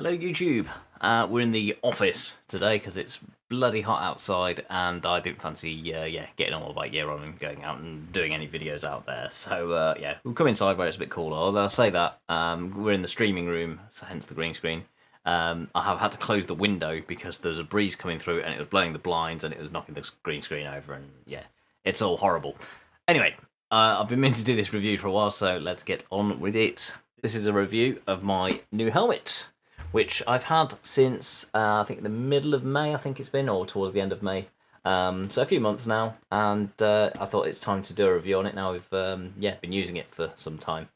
Hello YouTube. We're in the office today because it's bloody hot outside and I didn't fancy getting on my bike gear on and going out and doing any videos out there. So yeah, we'll come inside where it's a bit cooler. Although I'll say that we're in the streaming room, so hence the green screen. I have had to close the window because there was a breeze coming through and it was blowing the blinds and it was knocking the green screen over, and yeah, it's all horrible. Anyway, I've been meaning to do this review for a while, so let's get on with it. This is a review of my new helmet, which I've had since I think the middle of May, I think it's been, or towards the end of May. So a few months now, and I thought it's time to do a review on it now. We've been using it for some time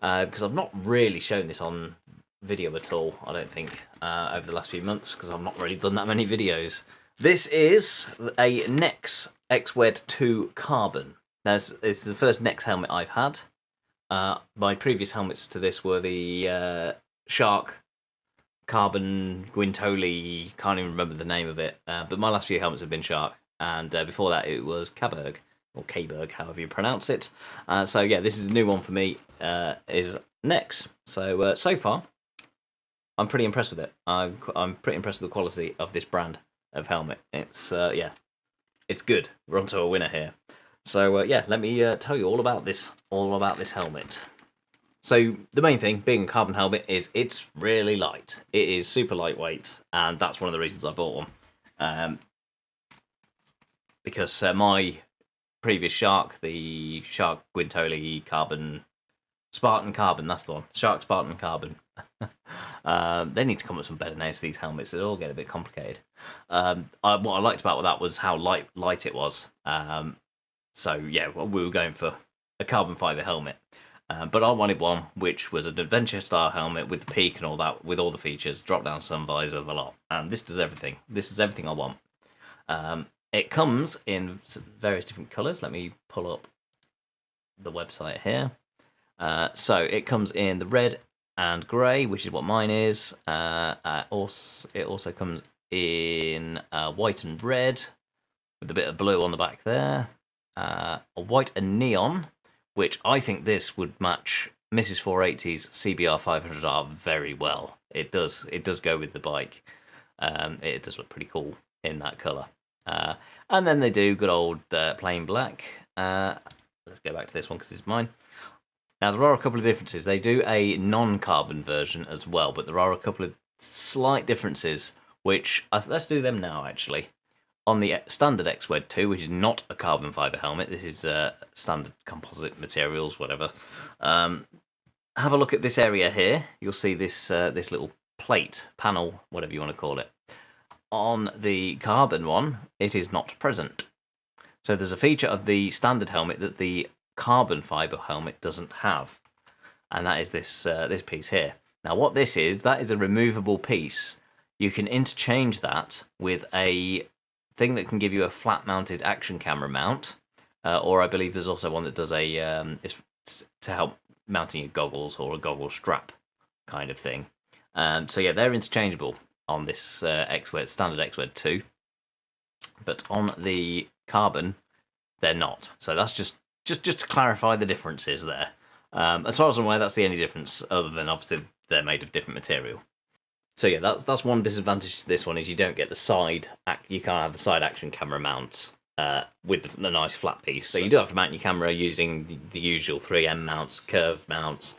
because I've not really shown this on video at all, I don't think, over the last few months, because I've not really done that many videos. This is a Nex XWED 2 Carbon. This is the first Nex helmet I've had. My previous helmets to this were the Shark Carbon Guintoli, can't even remember the name of it, but my last few helmets have been Shark, and before that it was Kaberg, or Kaberg, however you pronounce it. So yeah, this is a new one for me, is Nex. So so far, I'm pretty impressed with it. I'm pretty impressed with the quality of this brand of helmet. It's yeah, it's good. We're onto a winner here. So yeah, let me tell you all about this helmet. So the main thing, being a carbon helmet, is it's really light. It is super lightweight, and that's one of the reasons I bought one. Because my previous Shark, the Shark Guintoli Carbon, Spartan Carbon, that's the one, Shark Spartan Carbon. They need to come up with some better names for these helmets. They all get a bit complicated. What I liked about that was how light it was. So yeah, well, we were going for a carbon fibre helmet. But I wanted one which was an adventure style helmet with the peak and all that, with all the features, drop down sun visor, the lot. And this does everything. This is everything I want. It comes in various different colours. Let me pull up the website here. So it comes in the red and grey, which is what mine is. It also comes in white and red, with a bit of blue on the back there. A white and neon, which I think this would match Mrs. 480's CBR 500R very well. It does go with the bike. It does look pretty cool in that colour. And then they do good old plain black. Let's go back to this one because it's mine. Now there are a couple of differences. They do a non-carbon version as well, but there are a couple of slight differences, which let's do them now actually. On the standard XWED 2, which is not a carbon fibre helmet, this is standard composite materials, whatever. Have a look at this area here. You'll see this this little plate, panel, whatever you want to call it. On the carbon one, it is not present. So there's a feature of the standard helmet that the carbon fibre helmet doesn't have, and that is this this piece here. Now what this is, that is a removable piece. You can interchange that with a thing that can give you a flat-mounted action camera mount, or I believe there's also one that does a is to help mounting your goggles, or a goggle strap kind of thing. So yeah, they're interchangeable on this standard XWED 2, but on the carbon they're not. So that's just to clarify the differences there. As far as I'm aware, that's the only difference, other than obviously they're made of different material. So yeah, that's one disadvantage to this one, is you don't get the side. You can't have the side action camera mounts with the nice flat piece. So you do have to mount your camera using the usual 3M mounts, curved mounts.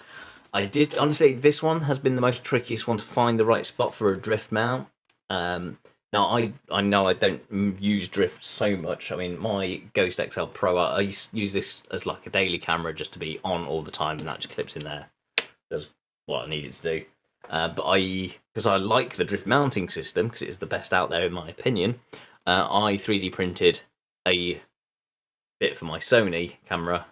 Honestly, this one has been the most trickiest one to find the right spot for a drift mount. Now I know I don't use drift so much. I mean, my Ghost XL Pro, I use this as like a daily camera just to be on all the time, and that just clips in there. Does what I need it to do. But because I like the drift mounting system, because it's the best out there in my opinion, I 3D printed a bit for my Sony camera,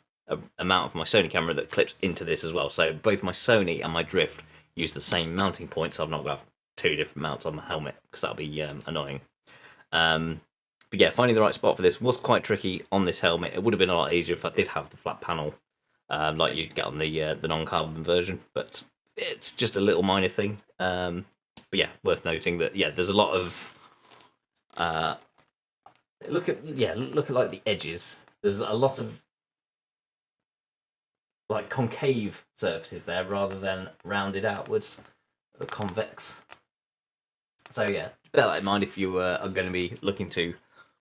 a mount for my Sony camera that clips into this as well. So both my Sony and my drift use the same mounting point, so I've not got two different mounts on the helmet, because that'll be annoying. But yeah, finding the right spot for this was quite tricky on this helmet. It would have been a lot easier if I did have the flat panel, like you'd get on the non-carbon version, but it's just a little minor thing. But yeah, worth noting that yeah, there's a lot of look at like the edges. There's a lot of like concave surfaces there rather than rounded outwards. but convex. So yeah, bear that in mind if you are going to be looking to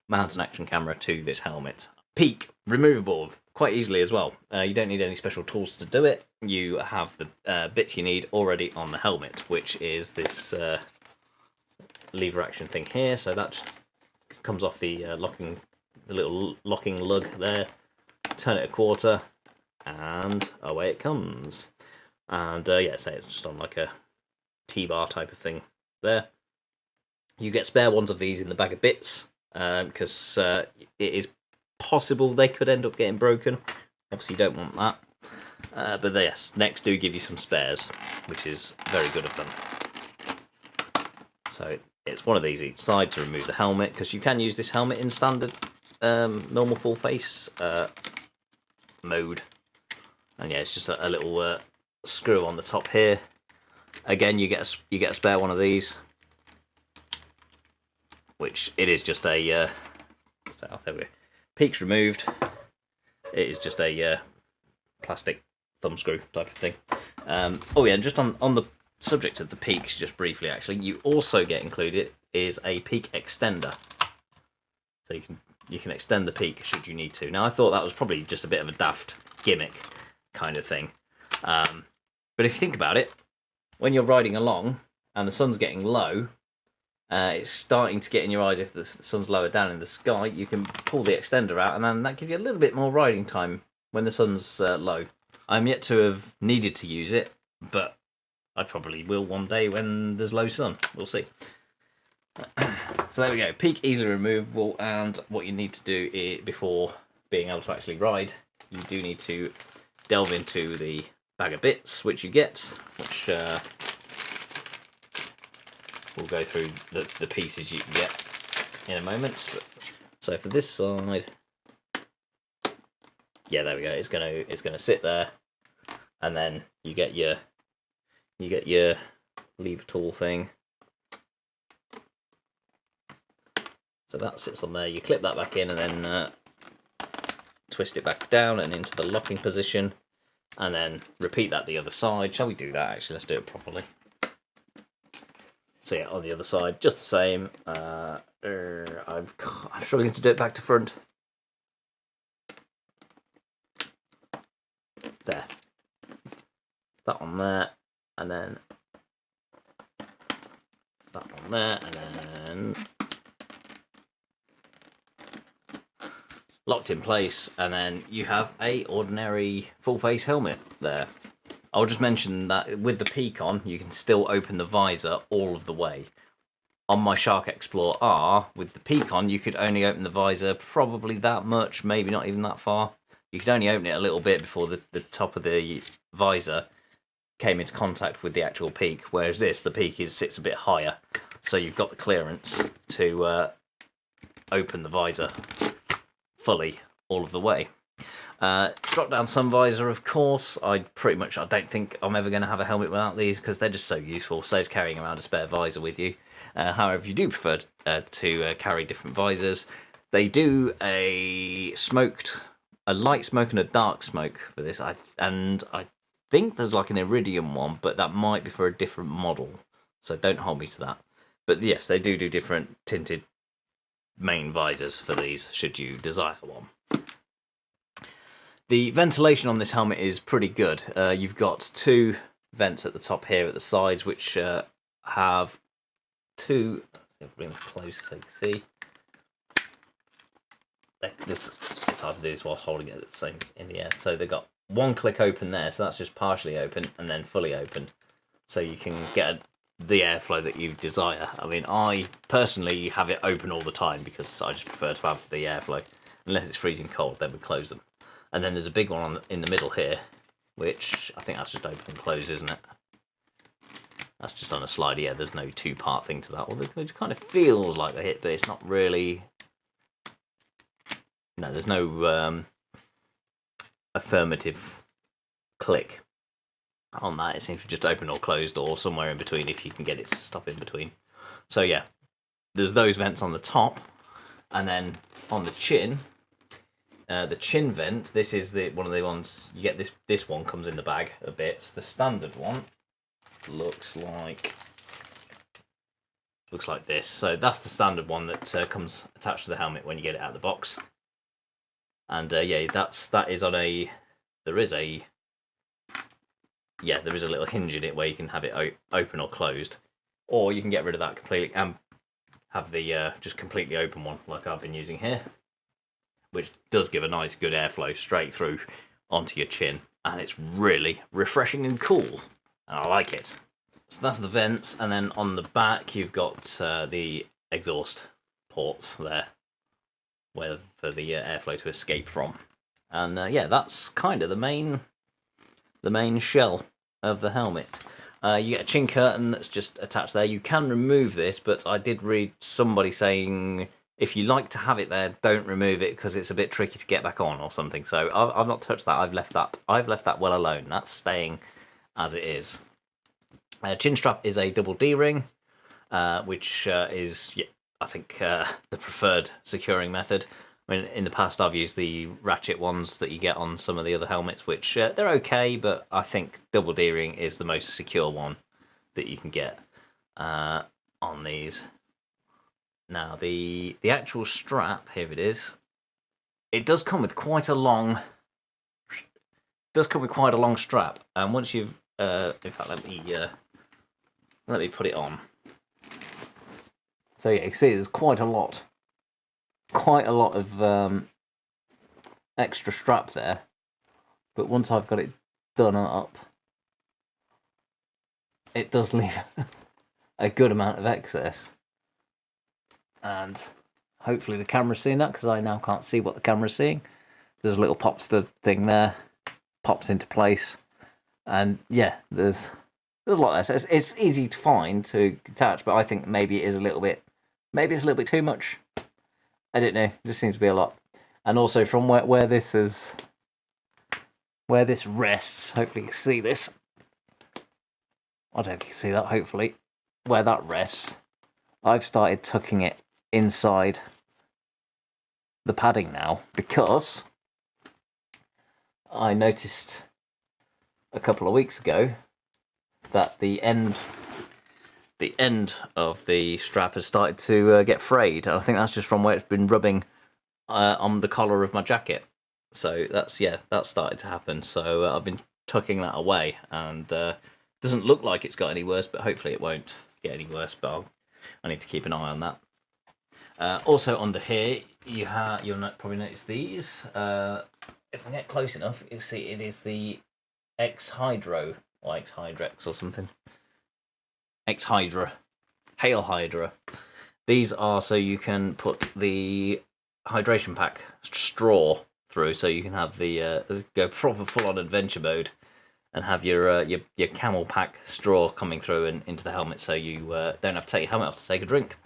mount an action camera to this helmet. Peak, removable quite easily as well. You don't need any special tools to do it. You have the bits you need already on the helmet, which is this lever action thing here. So that just comes off the little locking lug there. Turn it a quarter, and away it comes. And yeah, say it's just on like a T-bar type of thing there. You get spare ones of these in the bag of bits, because it is possible they could end up getting broken. Obviously you don't want that. But yes, Next do give you some spares, which is very good of them. So it's one of these each side to remove the helmet, because you can use this helmet in standard normal full face mode. And yeah, it's just a little screw on the top here. Again, you get a spare one of these, which it is just a what's that? Oh, there we go. Peak's removed. It is just a plastic thumb screw type of thing. Oh yeah, and just on the subject of the peaks, just briefly actually, you also get included is a peak extender. So you can extend the peak should you need to. Now I thought that was probably just a bit of a daft gimmick kind of thing. But if you think about it, when you're riding along and the sun's getting low, it's starting to get in your eyes if the sun's lower down in the sky, you can pull the extender out and then that gives you a little bit more riding time when the sun's low. I'm yet to have needed to use it, but I probably will one day when there's low sun. We'll see. So there we go, peak easily removable, and what you need to do is, before being able to actually ride, you do need to delve into the bag of bits, which you get, which we'll go through the pieces you can get in a moment. But, so for this side, yeah, there we go. It's gonna sit there, and then you get your lever tool thing. So that sits on there. You clip that back in, and then twist it back down and into the locking position, and then repeat that the other side. Shall we do that? Actually, let's do it properly. So yeah, on the other side, just the same. I'm struggling to do it back to front. There. That one there, and then that one there, and then locked in place, and then you have a ordinary full face helmet there. I'll just mention that with the peak on, you can still open the visor all of the way. On my Shark Explore R, with the peak on, you could only open the visor probably that much, maybe not even that far. You could only open it a little bit before the top of the visor came into contact with the actual peak, whereas the peak sits a bit higher, so you've got the clearance to open the visor fully all of the way. Drop down sun visor, of course. I don't think I'm ever going to have a helmet without these, because they're just so useful. Saves carrying around a spare visor with you. However, if you do prefer to carry different visors, they do a light smoke and a dark smoke for this. I think there's like an iridium one, but that might be for a different model, so don't hold me to that. But yes, they do different tinted main visors for these, should you desire one. The ventilation on this helmet is pretty good. You've got two vents at the top here at the sides, which have two. I'll bring this close so you can see. It's hard to do this whilst holding it at the same in the air. So they've got one click open there, so that's just partially open, and then fully open, so you can get the airflow that you desire. I mean, I personally have it open all the time because I just prefer to have the airflow. Unless it's freezing cold, then we close them. And then there's a big one in the middle here, which I think that's just open and close, isn't it? That's just on a slide. Yeah, there's no two-part thing to that. Well, it kind of feels like the hit, but it's not really. No, there's no affirmative click on that. It seems to just open or closed, or somewhere in between if you can get it to stop in between. So yeah, there's those vents on the top, and then on the chin vent, this is one of the ones you get. This one comes in the bag of bits. The standard one looks like this. So that's the standard one that comes attached to the helmet when you get it out of the box. And yeah, that is on a there is a little hinge in it where you can have it open or closed, or you can get rid of that completely and have the just completely open one like I've been using here, which does give a nice good airflow straight through onto your chin, and it's really refreshing and cool, and I like it. So that's the vents, and then on the back you've got the exhaust ports there, where for the airflow to escape from. And yeah, that's kind of the main shell of the helmet. You get a chin curtain that's just attached there. You can remove this, but I did read somebody saying if you like to have it there, don't remove it because it's a bit tricky to get back on or something. So I've not touched that. I've left that well alone. That's staying as it is. Chin strap is a double D-ring, which is, yeah, I think, the preferred securing method. I mean, in the past I've used the ratchet ones that you get on some of the other helmets, which they're okay, but I think double D-ring is the most secure one that you can get on these. Now, the actual strap, here it is. It does come with quite a long strap, and once you've in fact, let me put it on. So yeah, you can see there's quite a lot of extra strap there, but once I've got it done up, it does leave a good amount of excess. And hopefully the camera's seeing that, because I now can't see what the camera's seeing. There's a little pop stud thing there, pops into place, and yeah, there's a lot there. So it's easy to find to attach, but I think maybe it's a little bit too much. I don't know. It just seems to be a lot. And also from where this rests, hopefully you can see this. I don't know if you can see that, hopefully. Where that rests, I've started tucking it inside the padding now, because I noticed a couple of weeks ago that the end of the strap has started to get frayed, and I think that's just from where it's been rubbing on the collar of my jacket. So that's started to happen. So I've been tucking that away, and doesn't look like it's got any worse, but hopefully it won't get any worse. But I need to keep an eye on that. Also under here, you'll probably notice these. If I get close enough, you'll see it is the X-Hydro, or X-Hydrex or something. X-Hydra, Hail Hydra. These are so you can put the hydration pack straw through, so you can have the go proper full-on adventure mode, and have your camel pack straw coming through and into the helmet, so you don't have to take your helmet off to take a drink.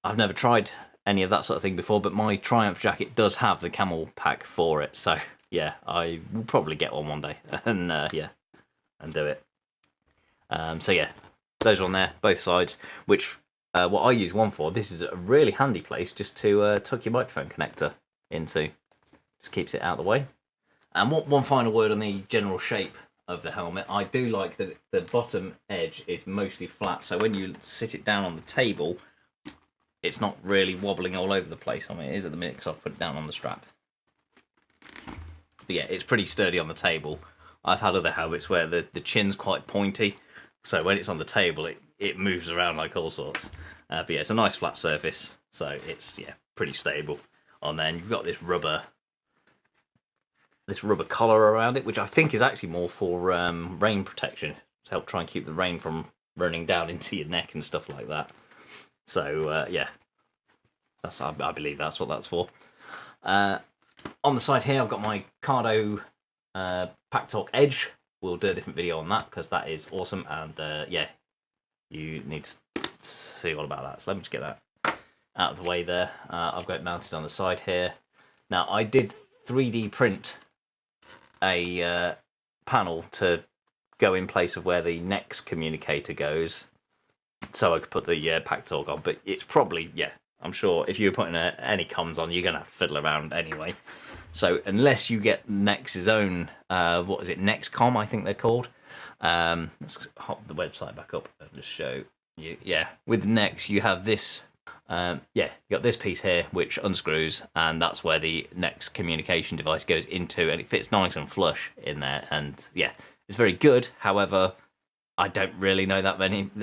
I've never tried any of that sort of thing before, but my Triumph jacket does have the camel pack for it, so yeah, I will probably get one day and and do it. So yeah, those are on there, both sides, which what I use one for, this is a really handy place just to tuck your microphone connector into. Just keeps it out of the way. And one final word on the general shape of the helmet. I do like that the bottom edge is mostly flat, so when you sit it down on the table, it's not really wobbling all over the place. I mean, it is at the minute because I've put it down on the strap. But yeah, it's pretty sturdy on the table. I've had other helmets where the chin's quite pointy, so when it's on the table, it moves around like all sorts. But yeah, it's a nice flat surface, so it's pretty stable on there. And you've got this rubber collar around it, which I think is actually more for rain protection, to help try and keep the rain from running down into your neck and stuff like that. So yeah, I believe that's what that's for. On the side here, I've got my Cardo Pack Talk Edge. We'll do a different video on that because that is awesome, and yeah, you need to see all about that. So let me just get that out of the way there. I've got it mounted on the side here. Now, I did 3D print a panel to go in place of where the next communicator goes, so I could put the Pack Talk on. But it's probably, I'm sure if you're putting any comms on, you're going to fiddle around anyway. So unless you get Nex's own, what is it, Nexcom, I think they're called, Let's hop the website back up and just show you. Yeah, with the Nex, you have this. Yeah, you got this piece here which unscrews, and that's where the Nex communication device goes into, and it fits nice and flush in there. And yeah, it's very good. However, I don't really know that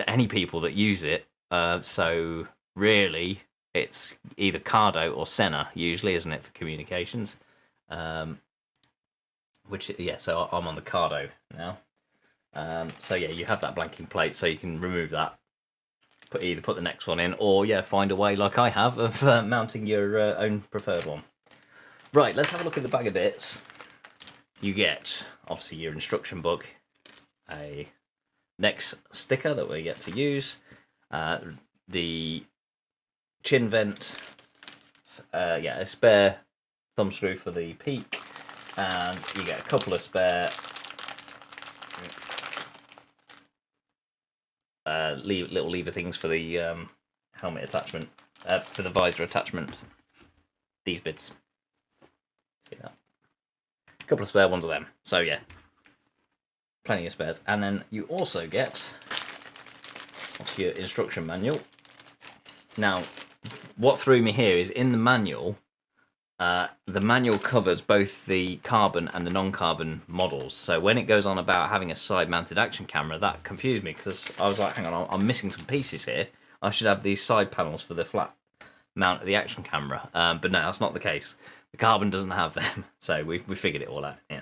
any people that use it. So really, it's either Cardo or Sena usually, isn't it, for communications? Which yeah, so I'm on the Cardo now. So yeah, you have that blanking plate, so you can remove that. Either put the next one in, or yeah, find a way like I have of mounting your own preferred one. Right, let's have a look at the bag of bits. You get obviously your instruction book, a Nex sticker that we get to use, the chin vent, yeah, a spare thumb screw for the peak, and you get a couple of spare little lever things for the helmet attachment, for the visor attachment. These bits. See that? A couple of spare ones of them. So yeah, plenty of spares. And then you also get obviously your instruction manual. Now, what threw me here is in the manual, the manual covers both the carbon and the non-carbon models. So when it goes on about having a side-mounted action camera, that confused me because I was like, hang on, I'm missing some pieces here. I should have these side panels for the flat mount of the action camera. But no, that's not the case. The carbon doesn't have them, so we figured it all out in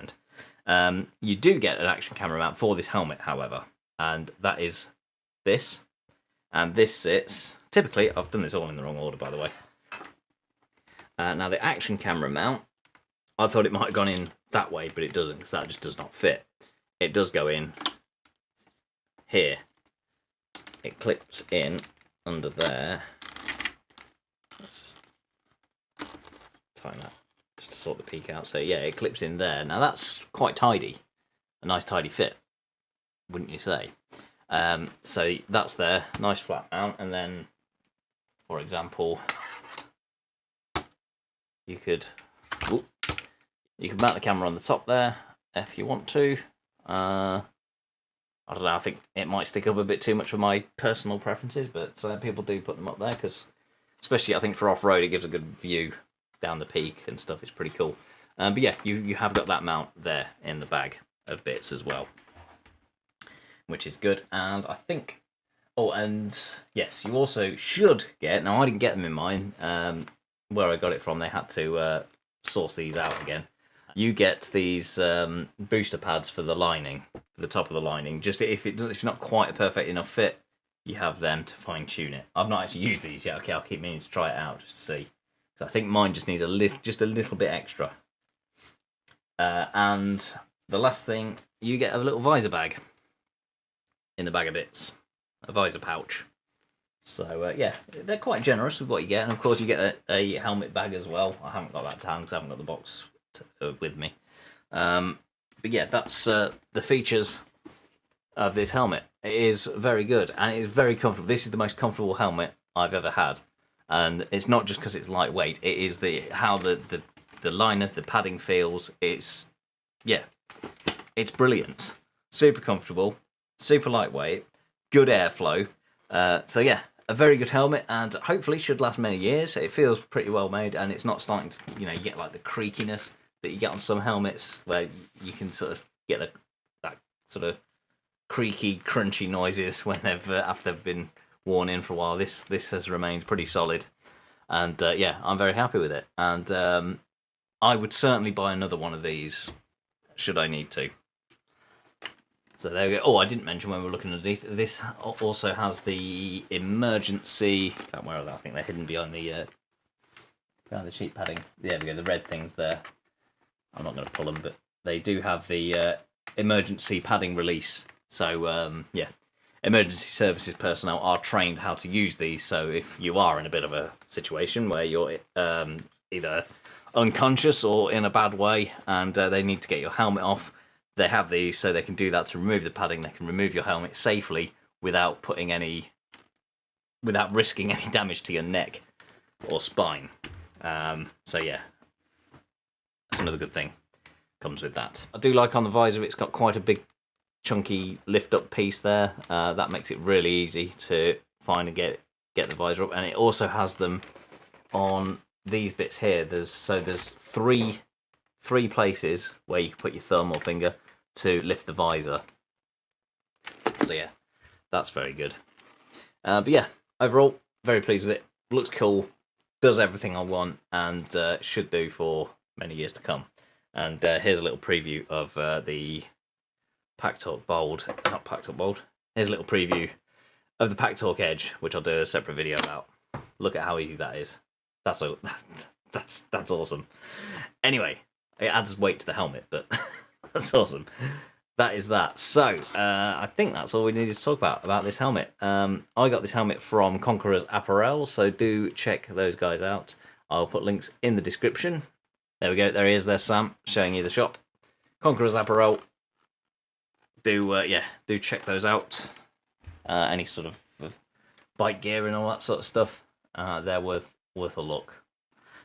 the end. You do get an action camera mount for this helmet, however, and that is this. And this sits, typically, I've done this all in the wrong order, by the way. Now the action camera mount, I thought it might have gone in that way, but it doesn't, because that just does not fit. It does go in here. It clips in under there. Let's tighten that just to sort the peak out. So yeah, it clips in there. Now that's quite tidy, a nice tidy fit, wouldn't you say? So that's there, nice flat mount, and then, for example, you could mount the camera on the top there if you want to. I don't know, I think it might stick up a bit too much for my personal preferences, but people do put them up there because, especially I think for off-road, it gives a good view down the peak and stuff. It's pretty cool. But yeah, you have got that mount there in the bag of bits as well, which is good. And I think, oh, and yes, you also should get, now I didn't get them in mine, where I got it from, they had to source these out again. You get these booster pads for the lining, for the top of the lining. Just if it's not quite a perfect enough fit, you have them to fine tune it. I've not actually used these yet. Okay, I'll keep meaning to try it out just to see. So I think mine just needs just a little bit extra. And the last thing, you get a little visor bag in the bag of bits, a visor pouch. So yeah, they're quite generous with what you get, and of course you get a helmet bag as well. I haven't got that to hand because I haven't got the box with me. But yeah, that's the features of this helmet. It is very good, and it is very comfortable. This is the most comfortable helmet I've ever had, and it's not just because it's lightweight. It is how the liner, the padding feels. It's brilliant. Super comfortable, super lightweight, good airflow. So yeah, a very good helmet, and hopefully should last many years. It feels pretty well made, and it's not starting to, you get like the creakiness that you get on some helmets where you can sort of get that sort of creaky, crunchy noises when after they've been worn in for a while. This has remained pretty solid, and yeah, I'm very happy with it. And I would certainly buy another one of these should I need to. So there we go. Oh, I didn't mention when we were looking underneath. This also has the emergency. Can't wear that. I think they're hidden behind the sheet padding. There we go. The red things there. I'm not going to pull them, but they do have the emergency padding release. So yeah, emergency services personnel are trained how to use these. So if you are in a bit of a situation where you're either unconscious or in a bad way, and they need to get your helmet off, they have these so they can do that to remove the padding. They can remove your helmet safely without risking any damage to your neck or spine. So yeah, that's another good thing comes with that. I do like on the visor it's got quite a big chunky lift-up piece there. That makes it really easy to find and get the visor up, and it also has them on these bits here. There's three places where you can put your thumb or finger to lift the visor. So yeah, that's very good. But yeah, overall, very pleased with it. Looks cool, does everything I want, and should do for many years to come. And here's a little preview of the PackTalk Bold. Not PackTalk Bold. Here's a little preview of the PackTalk Edge, which I'll do a separate video about. Look at how easy that is. That's awesome. Anyway, it adds weight to the helmet, but that's awesome. That is that. So, I think that's all we needed to talk about this helmet. I got this helmet from Conquerors Apparel, so do check those guys out. I'll put links in the description. There we go. There he is. There's Sam showing you the shop. Conquerors Apparel. Do check those out. Any sort of bike gear and all that sort of stuff. They're worth a look.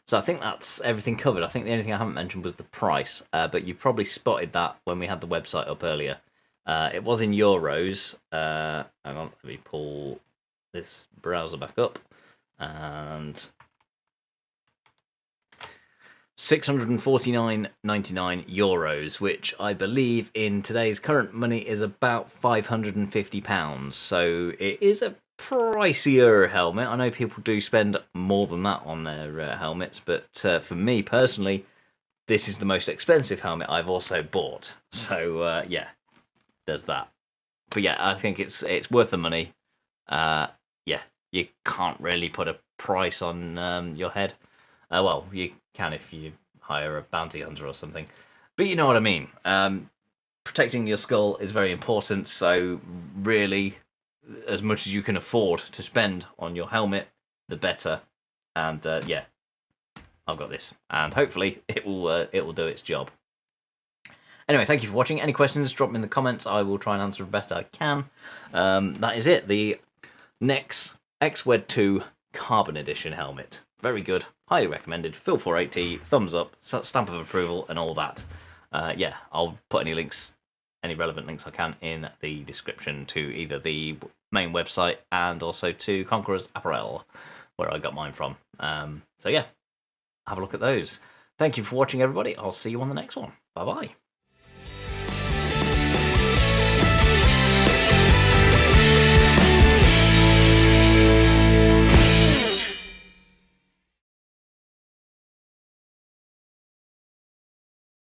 So I think that's everything covered. I think the only thing I haven't mentioned was the price, but you probably spotted that when we had the website up earlier. It was in euros. Hang on, let me pull this browser back up. And €649.99, which I believe in today's current money is about £550. So it is a pricier helmet. I know people do spend more than that on their helmets, but for me personally, this is the most expensive helmet I've also bought. So yeah, there's that. But yeah, I think it's worth the money. Yeah, you can't really put a price on your head. Well, you can if you hire a bounty hunter or something, but you know what I mean. Protecting your skull is very important, so really, as much as you can afford to spend on your helmet, the better. And yeah, I've got this, and hopefully it will do its job. Anyway, thank you for watching. Any questions, drop them in the comments. I will try and answer the best I can. That is it. The NEX XWED 2 Carbon Edition helmet. Very good. Highly recommended. Phil 480, thumbs up, stamp of approval, and all that. Yeah, I'll put any relevant links I can in the description to either the main website and also to Conquerors Apparel, where I got mine from. So yeah, have a look at those. Thank you for watching, everybody. I'll see you on the next one. Bye-bye.